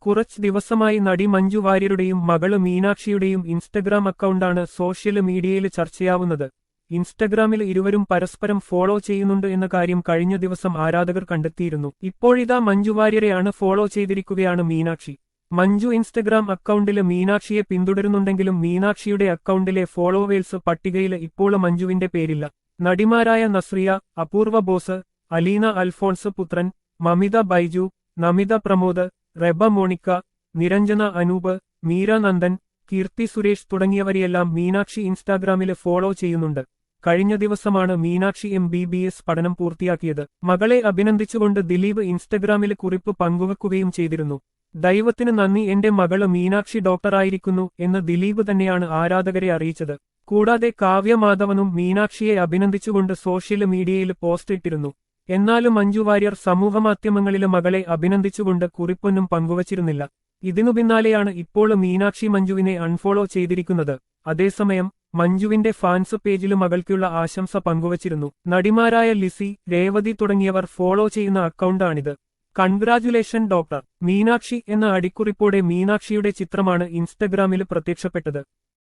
കുറച്ച് ദിവസമായി നടി മഞ്ജു വാര്യരുടെയും മകള് മീനാക്ഷിയുടെയും ഇൻസ്റ്റഗ്രാം അക്കൗണ്ടാണ് സോഷ്യൽ മീഡിയയിൽ ചർച്ചയാവുന്നത്. ഇൻസ്റ്റഗ്രാമിൽ ഇരുവരും പരസ്പരം ഫോളോ ചെയ്യുന്നുണ്ട് എന്ന കാര്യം കഴിഞ്ഞ ദിവസം ആരാധകർ കണ്ടെത്തിയിരുന്നു. ഇപ്പോഴിതാ മഞ്ജു വാര്യരെയാണ് ഫോളോ ചെയ്തിരിക്കുകയാണ് മീനാക്ഷി. മഞ്ജു ഇൻസ്റ്റഗ്രാം അക്കൗണ്ടില് മീനാക്ഷിയെ പിന്തുടരുന്നുണ്ടെങ്കിലും മീനാക്ഷിയുടെ അക്കൗണ്ടിലെ ഫോളോവേഴ്സ് പട്ടികയിൽ ഇപ്പോൾ മഞ്ജുവിന്റെ പേരില്ല. നടിമാരായ നസ്രിയ, അപൂർവ ബോസ്, അലീന അൽഫോൺസ് പുത്രൻ, മമിത ബൈജു, നമിത പ്രമോദ്, റെബ മോണിക്ക, നിരഞ്ജന അനൂപ്, മീര നന്ദൻ, കീർത്തി സുരേഷ് തുടങ്ങിയവരെയെല്ലാം മീനാക്ഷി ഇൻസ്റ്റാഗ്രാമില് ഫോളോ ചെയ്യുന്നുണ്ട്. കഴിഞ്ഞ ദിവസമാണ് മീനാക്ഷി MBBS പഠനം പൂർത്തിയാക്കിയത്. മകളെ അഭിനന്ദിച്ചുകൊണ്ട് ദിലീപ് ഇൻസ്റ്റഗ്രാമിൽ കുറിപ്പ് പങ്കുവെക്കുകയും ചെയ്തിരുന്നു. ദൈവത്തിന് നന്ദി, എന്റെ മകള് മീനാക്ഷി ഡോക്ടറായിരിക്കുന്നു എന്ന് ദിലീപ് തന്നെയാണ് ആരാധകരെ അറിയിച്ചത്. കൂടാതെ കാവ്യ മാധവനും മീനാക്ഷിയെ അഭിനന്ദിച്ചുകൊണ്ട് സോഷ്യൽ മീഡിയയിൽ പോസ്റ്റ് ഇട്ടിരുന്നു. എന്നാലും മഞ്ജു വാര്യർ സമൂഹമാധ്യമങ്ങളിലെ മകളെ അഭിനന്ദിച്ചുകൊണ്ട് കുറിപ്പൊന്നും പങ്കുവച്ചിരുന്നില്ല. ഇതിനു പിന്നാലെയാണ് ഇപ്പോൾ മീനാക്ഷി മഞ്ജുവിനെ അൺഫോളോ ചെയ്തിരിക്കുന്നത്. അതേസമയം മഞ്ജുവിന്റെ ഫാൻസ് പേജിൽ മകൾക്കുള്ള ആശംസ പങ്കുവച്ചിരുന്നു. നടിമാരായ ലിസി, രേവതി തുടങ്ങിയവർ ഫോളോ ചെയ്യുന്ന അക്കൗണ്ടാണിത്. കൺഗ്രാജുലേഷൻ ഡോക്ടർ മീനാക്ഷി എന്ന അടിക്കുറിപ്പോടെ മീനാക്ഷിയുടെ ചിത്രമാണ് ഇൻസ്റ്റഗ്രാമിൽ പ്രത്യക്ഷപ്പെട്ടത്.